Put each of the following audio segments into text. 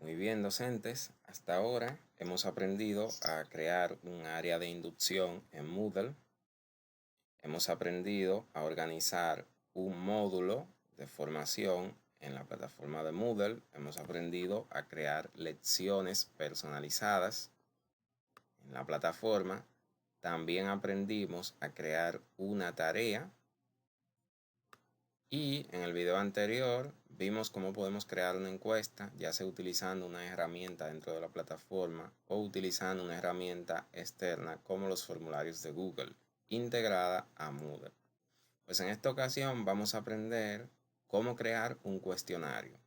Muy bien, docentes. Hasta ahora hemos aprendido a crear un área de inducción en Moodle. Hemos aprendido a organizar un módulo de formación en la plataforma de Moodle. Hemos aprendido a crear lecciones personalizadas en la plataforma. También aprendimos a crear una tarea. Y en el video anterior vimos cómo podemos crear una encuesta, ya sea utilizando una herramienta dentro de la plataforma o utilizando una herramienta externa como los formularios de Google, integrada a Moodle. Pues en esta ocasión vamos a aprender cómo crear un cuestionario.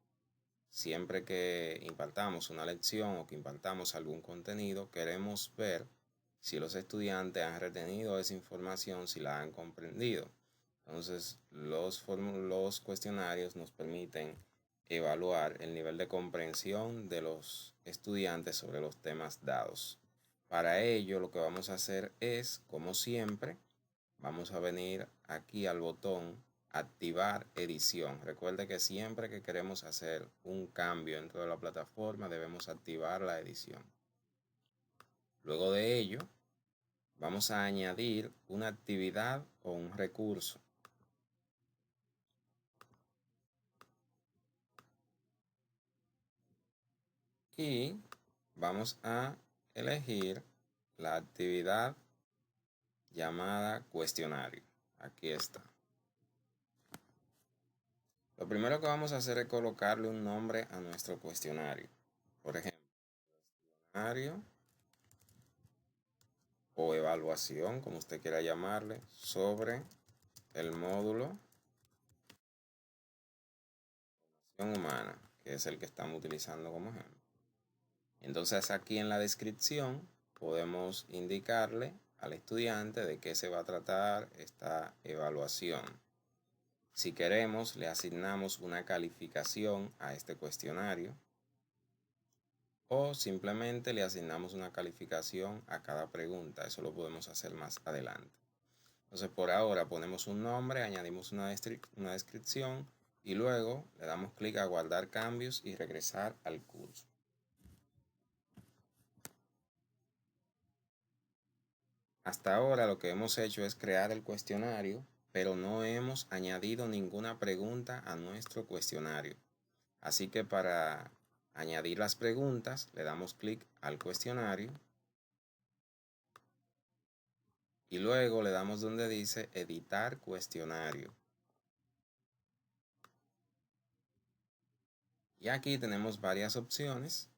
Siempre que impartamos una lección o que impartamos algún contenido, queremos ver si los estudiantes han retenido esa información, si la han comprendido. Entonces, los cuestionarios nos permiten evaluar el nivel de comprensión de los estudiantes sobre los temas dados. Para ello, lo que vamos a hacer es, como siempre, vamos a venir aquí al botón activar edición. Recuerde que siempre que queremos hacer un cambio dentro de la plataforma debemos activar la edición. Luego de ello, vamos a añadir una actividad o un recurso. Y vamos a elegir la actividad llamada cuestionario. Aquí está. Lo primero que vamos a hacer es colocarle un nombre a nuestro cuestionario. Por ejemplo, cuestionario o evaluación, como usted quiera llamarle, sobre el módulo humana, que es el que estamos utilizando como ejemplo. Entonces aquí en la descripción podemos indicarle al estudiante de qué se va a tratar esta evaluación. Si queremos, le asignamos una calificación a este cuestionario o simplemente le asignamos una calificación a cada pregunta. Eso lo podemos hacer más adelante. Entonces por ahora ponemos un nombre, añadimos una descripción y luego le damos clic a guardar cambios y regresar al curso. Hasta ahora lo que hemos hecho es crear el cuestionario, pero no hemos añadido ninguna pregunta a nuestro cuestionario. Así que para añadir las preguntas le damos clic al cuestionario y luego le damos donde dice editar cuestionario. Y aquí tenemos varias opciones.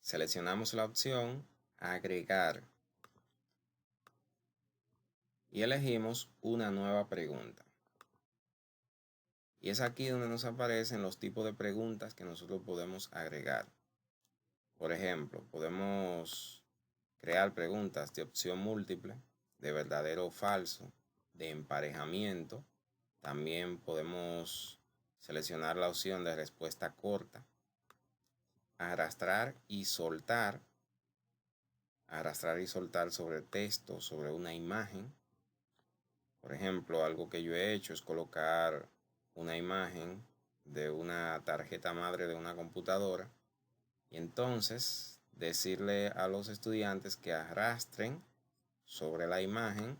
Seleccionamos la opción agregar y elegimos una nueva pregunta. Y es aquí donde nos aparecen los tipos de preguntas que nosotros podemos agregar. Por ejemplo, podemos crear preguntas de opción múltiple, de verdadero o falso, de emparejamiento. También podemos seleccionar la opción de respuesta corta, arrastrar y soltar sobre texto, sobre una imagen. Por ejemplo, algo que yo he hecho es colocar una imagen de una tarjeta madre de una computadora y entonces decirle a los estudiantes que arrastren sobre la imagen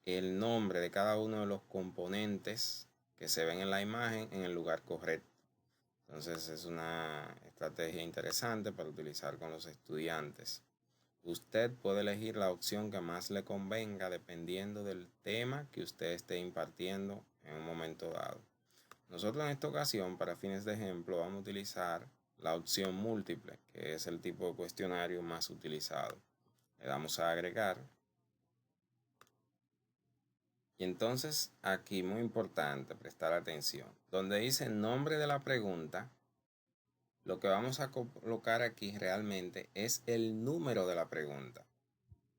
el nombre de cada uno de los componentes que se ven en la imagen en el lugar correcto. Entonces es una estrategia interesante para utilizar con los estudiantes. Usted puede elegir la opción que más le convenga dependiendo del tema que usted esté impartiendo en un momento dado. Nosotros en esta ocasión, para fines de ejemplo, vamos a utilizar la opción múltiple, que es el tipo de cuestionario más utilizado. Le damos a agregar. Y entonces aquí, muy importante, prestar atención. Donde dice nombre de la pregunta, lo que vamos a colocar aquí realmente es el número de la pregunta.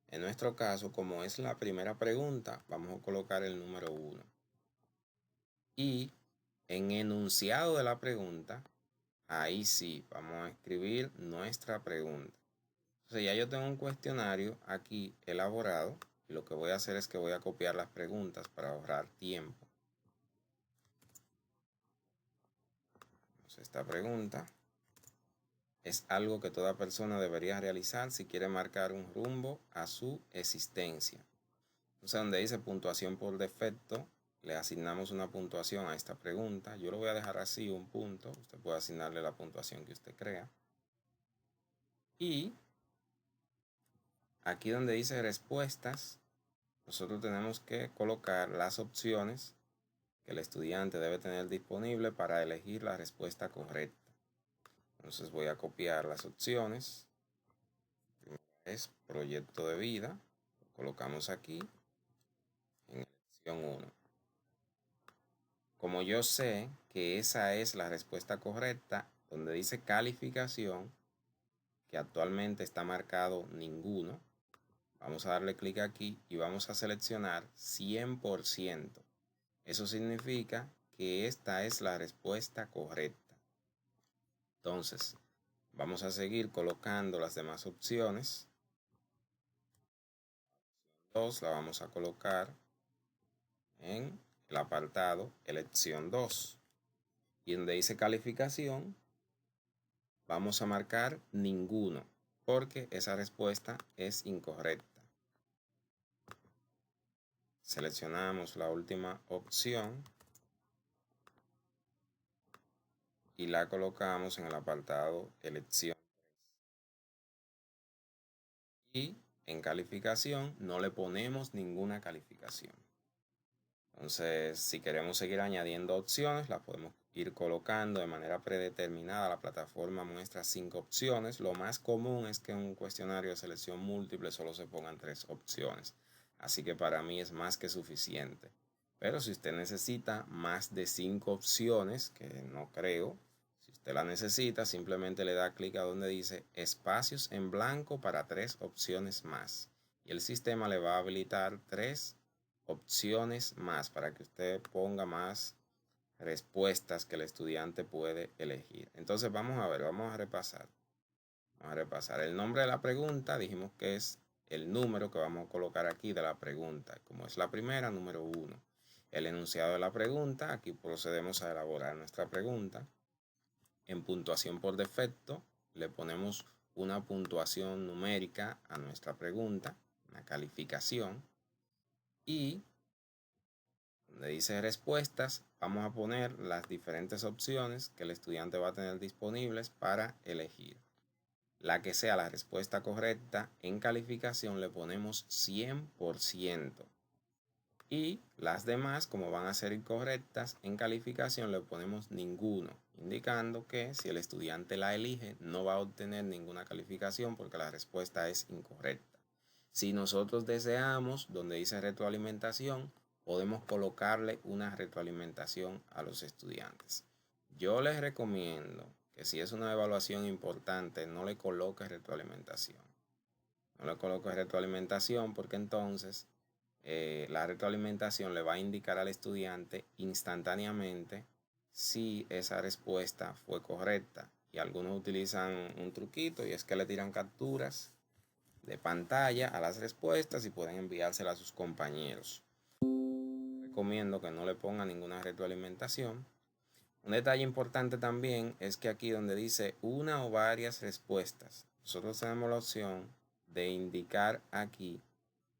En nuestro caso, como es la primera pregunta, vamos a colocar el número 1. Y en enunciado de la pregunta, ahí sí, vamos a escribir nuestra pregunta. Entonces ya yo tengo un cuestionario aquí elaborado y lo que voy a hacer es que voy a copiar las preguntas para ahorrar tiempo. Esta pregunta es algo que toda persona debería realizar si quiere marcar un rumbo a su existencia. Entonces, donde dice puntuación por defecto, le asignamos una puntuación a esta pregunta. Yo lo voy a dejar así, un punto. Usted puede asignarle la puntuación que usted crea. Y aquí donde dice respuestas, nosotros tenemos que colocar las opciones que el estudiante debe tener disponible para elegir la respuesta correcta. Entonces voy a copiar las opciones. Primero es proyecto de vida. Lo colocamos aquí en elección 1. Como yo sé que esa es la respuesta correcta, donde dice calificación, que actualmente está marcado ninguno, vamos a darle clic aquí y vamos a seleccionar 100%. Eso significa que esta es la respuesta correcta. Entonces, vamos a seguir colocando las demás opciones. 2 la vamos a colocar en el apartado elección 2. Y donde dice calificación, vamos a marcar ninguno, porque esa respuesta es incorrecta. Seleccionamos la última opción y la colocamos en el apartado elección 3. Y en calificación no le ponemos ninguna calificación. Entonces, si queremos seguir añadiendo opciones, las podemos ir colocando de manera predeterminada. La plataforma muestra 5 opciones. Lo más común es que en un cuestionario de selección múltiple solo se pongan 3 opciones. Así que para mí es más que suficiente. Pero si usted necesita más de 5 opciones, que no creo, si usted la necesita, simplemente le da clic a donde dice espacios en blanco para 3 opciones más. Y el sistema le va a habilitar 3 opciones más para que usted ponga más respuestas que el estudiante puede elegir. Entonces vamos a ver, vamos a repasar. Vamos a repasar. El nombre de la pregunta dijimos que es el número que vamos a colocar aquí de la pregunta. Como es la primera, número 1. El enunciado de la pregunta, aquí procedemos a elaborar nuestra pregunta. En puntuación por defecto, le ponemos una puntuación numérica a nuestra pregunta, una calificación. Y donde dice respuestas, vamos a poner las diferentes opciones que el estudiante va a tener disponibles para elegir. La que sea la respuesta correcta, en calificación le ponemos 100%. Y las demás, como van a ser incorrectas, en calificación le ponemos ninguno, indicando que si el estudiante la elige, no va a obtener ninguna calificación porque la respuesta es incorrecta. Si nosotros deseamos, donde dice retroalimentación, podemos colocarle una retroalimentación a los estudiantes. Yo les recomiendo que si es una evaluación importante, no le coloque retroalimentación. No le coloque retroalimentación porque entonces la retroalimentación le va a indicar al estudiante instantáneamente si esa respuesta fue correcta. Y algunos utilizan un truquito y es que le tiran capturas de pantalla a las respuestas y pueden enviárselas a sus compañeros. Recomiendo que no le ponga ninguna retroalimentación. Un detalle importante también es que aquí donde dice una o varias respuestas, nosotros tenemos la opción de indicar aquí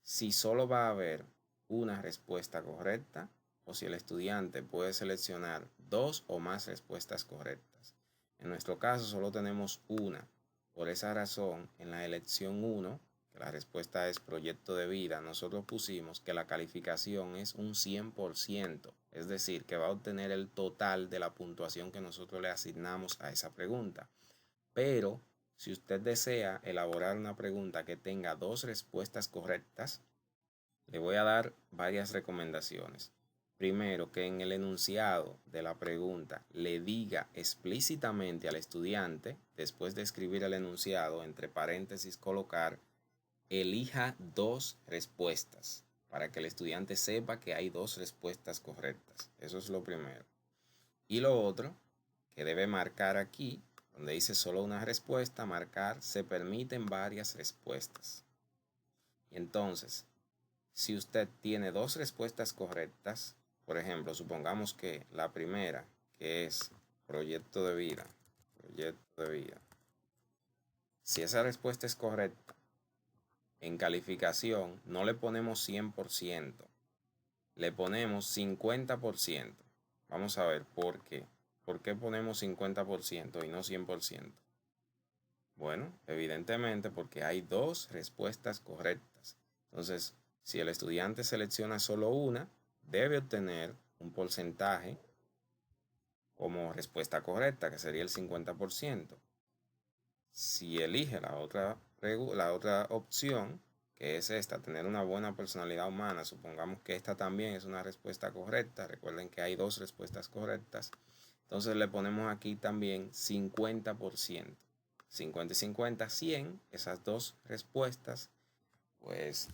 si solo va a haber una respuesta correcta o si el estudiante puede seleccionar 2 o más respuestas correctas. En nuestro caso solo tenemos una. Por esa razón, en la elección 1, que la respuesta es proyecto de vida, nosotros pusimos que la calificación es un 100%, es decir, que va a obtener el total de la puntuación que nosotros le asignamos a esa pregunta. Pero si usted desea elaborar una pregunta que tenga 2 respuestas correctas, le voy a dar varias recomendaciones. Primero, que en el enunciado de la pregunta le diga explícitamente al estudiante, después de escribir el enunciado, entre paréntesis colocar, elija 2 respuestas, para que el estudiante sepa que hay 2 respuestas correctas. Eso es lo primero. Y lo otro, que debe marcar aquí, donde dice solo una respuesta, marcar se permiten varias respuestas. Y entonces, si usted tiene 2 respuestas correctas, por ejemplo, supongamos que la primera, que es proyecto de vida, proyecto de vida. Si esa respuesta es correcta, en calificación no le ponemos 100%, le ponemos 50%. Vamos a ver por qué. ¿Por qué ponemos 50% y no 100%? Bueno, evidentemente porque hay dos respuestas correctas. Entonces, si el estudiante selecciona solo una, debe obtener un porcentaje como respuesta correcta, que sería el 50%. Si elige la otra opción, que es esta, tener una buena personalidad humana, supongamos que esta también es una respuesta correcta, recuerden que hay dos respuestas correctas, entonces le ponemos aquí también 50%. 50 y 50, 100, esas dos respuestas, pues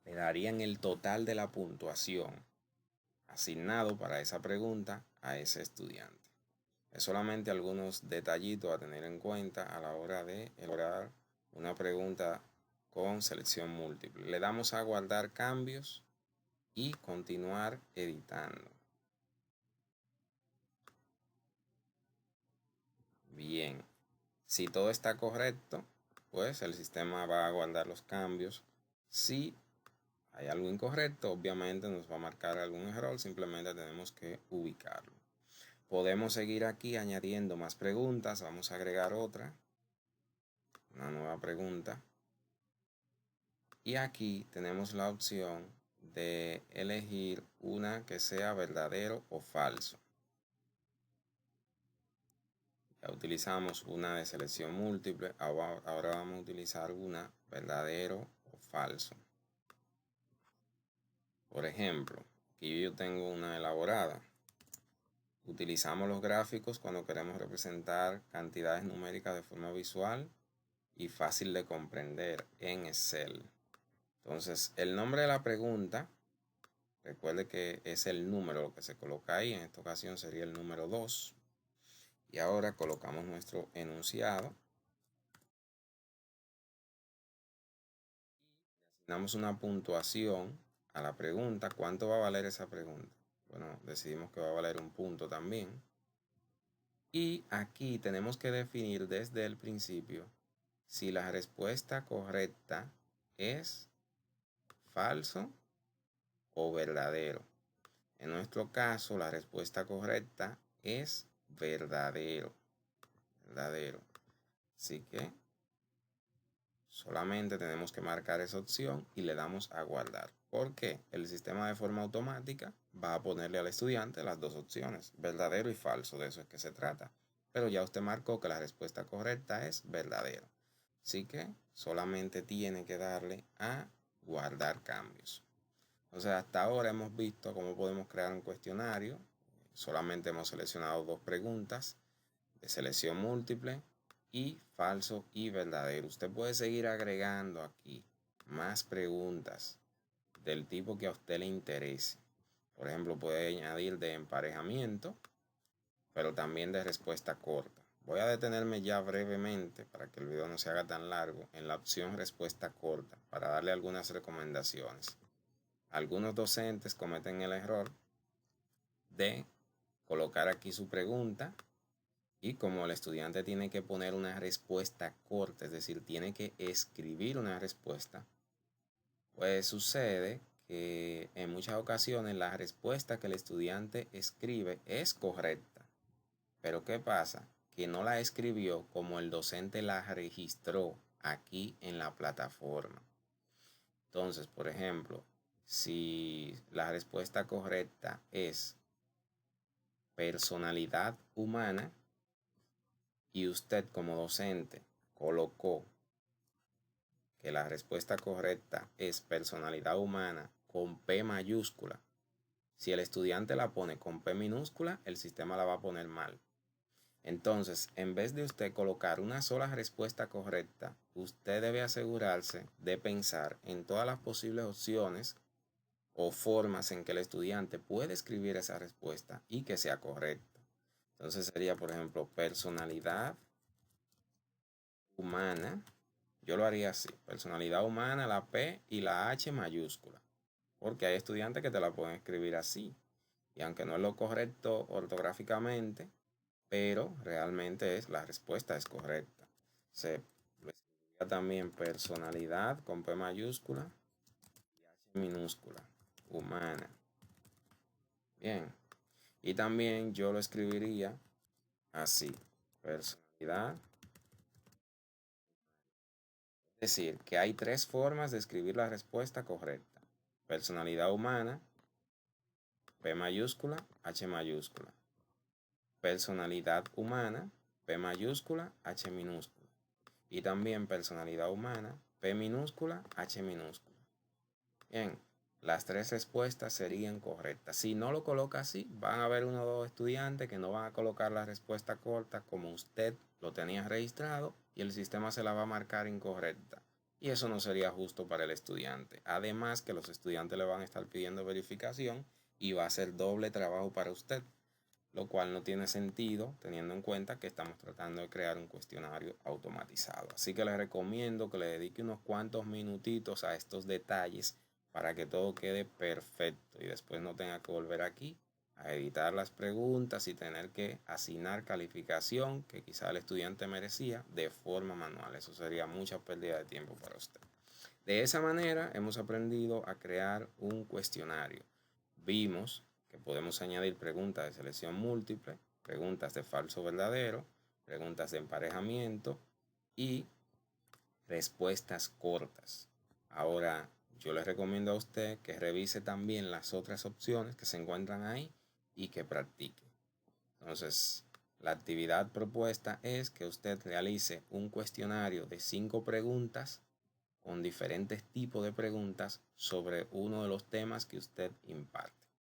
le darían el total de la puntuación asignado para esa pregunta a ese estudiante. Es solamente algunos detallitos a tener en cuenta a la hora de elaborar una pregunta con selección múltiple. Le damos a guardar cambios y continuar editando. Bien, si todo está correcto, pues el sistema va a guardar los cambios. Si hay algo incorrecto, obviamente nos va a marcar algún error, simplemente tenemos que ubicarlo. Podemos seguir aquí añadiendo más preguntas. Vamos a agregar otra, una nueva pregunta. Y aquí tenemos la opción de elegir una que sea verdadero o falso. Ya utilizamos una de selección múltiple, ahora vamos a utilizar una verdadero o falso. Por ejemplo, aquí yo tengo una elaborada. Utilizamos los gráficos cuando queremos representar cantidades numéricas de forma visual y fácil de comprender en Excel. Entonces, el nombre de la pregunta, recuerde que es el número lo que se coloca ahí, en esta ocasión sería el número 2. Y ahora colocamos nuestro enunciado. Y asignamos una puntuación a la pregunta. ¿Cuánto va a valer esa pregunta? Bueno, decidimos que va a valer un punto también. Y aquí tenemos que definir desde el principio si la respuesta correcta es falso o verdadero. En nuestro caso, la respuesta correcta es verdadero. Verdadero. Así que solamente tenemos que marcar esa opción y le damos a guardar. Porque el sistema de forma automática va a ponerle al estudiante las dos opciones, verdadero y falso, de eso es que se trata. Pero ya usted marcó que la respuesta correcta es verdadero. Así que solamente tiene que darle a guardar cambios. Entonces hasta ahora hemos visto cómo podemos crear un cuestionario. Solamente hemos seleccionado dos preguntas de selección múltiple y falso y verdadero. Usted puede seguir agregando aquí más preguntas del tipo que a usted le interese. Por ejemplo, puede añadir de emparejamiento, pero también de respuesta corta. Voy a detenerme ya brevemente para que el video no se haga tan largo en la opción respuesta corta para darle algunas recomendaciones. Algunos docentes cometen el error de colocar aquí su pregunta y como el estudiante tiene que poner una respuesta corta, es decir, tiene que escribir una respuesta, pues sucede que en muchas ocasiones la respuesta que el estudiante escribe es correcta. Pero ¿qué pasa? Que no la escribió como el docente la registró aquí en la plataforma. Entonces, por ejemplo, si la respuesta correcta es personalidad humana y usted como docente colocó que la respuesta correcta es personalidad humana con P mayúscula, si el estudiante la pone con P minúscula, el sistema la va a poner mal. Entonces, en vez de usted colocar una sola respuesta correcta, usted debe asegurarse de pensar en todas las posibles opciones o formas en que el estudiante puede escribir esa respuesta y que sea correcta. Entonces sería, por ejemplo, personalidad humana. Yo lo haría así, personalidad humana, la P y la H mayúscula. Porque hay estudiantes que te la pueden escribir así. Y aunque no es lo correcto ortográficamente, pero realmente la respuesta es correcta. Se lo escribiría también personalidad con P mayúscula y H minúscula, humana. Bien, y también yo lo escribiría así, personalidad. Es decir, que hay tres formas de escribir la respuesta correcta. Personalidad humana, P mayúscula, H mayúscula. Personalidad humana, P mayúscula, H minúscula. Y también personalidad humana, P minúscula, H minúscula. Bien, las tres respuestas serían correctas. Si no lo coloca así, van a haber uno o dos estudiantes que no van a colocar la respuesta corta como usted lo tenía registrado y el sistema se la va a marcar incorrecta. Y eso no sería justo para el estudiante. Además que los estudiantes le van a estar pidiendo verificación y va a ser doble trabajo para usted, lo cual no tiene sentido teniendo en cuenta que estamos tratando de crear un cuestionario automatizado. Así que les recomiendo que le dedique unos cuantos minutitos a estos detalles para que todo quede perfecto y después no tenga que volver aquí a editar las preguntas y tener que asignar calificación que quizá el estudiante merecía de forma manual. Eso sería mucha pérdida de tiempo para usted. De esa manera hemos aprendido a crear un cuestionario. Vimos que podemos añadir preguntas de selección múltiple, preguntas de falso verdadero, preguntas de emparejamiento y respuestas cortas. Ahora, yo les recomiendo a usted que revise también las otras opciones que se encuentran ahí y que practique. Entonces, la actividad propuesta es que usted realice un cuestionario de 5 preguntas con diferentes tipos de preguntas sobre uno de los temas que usted imparte.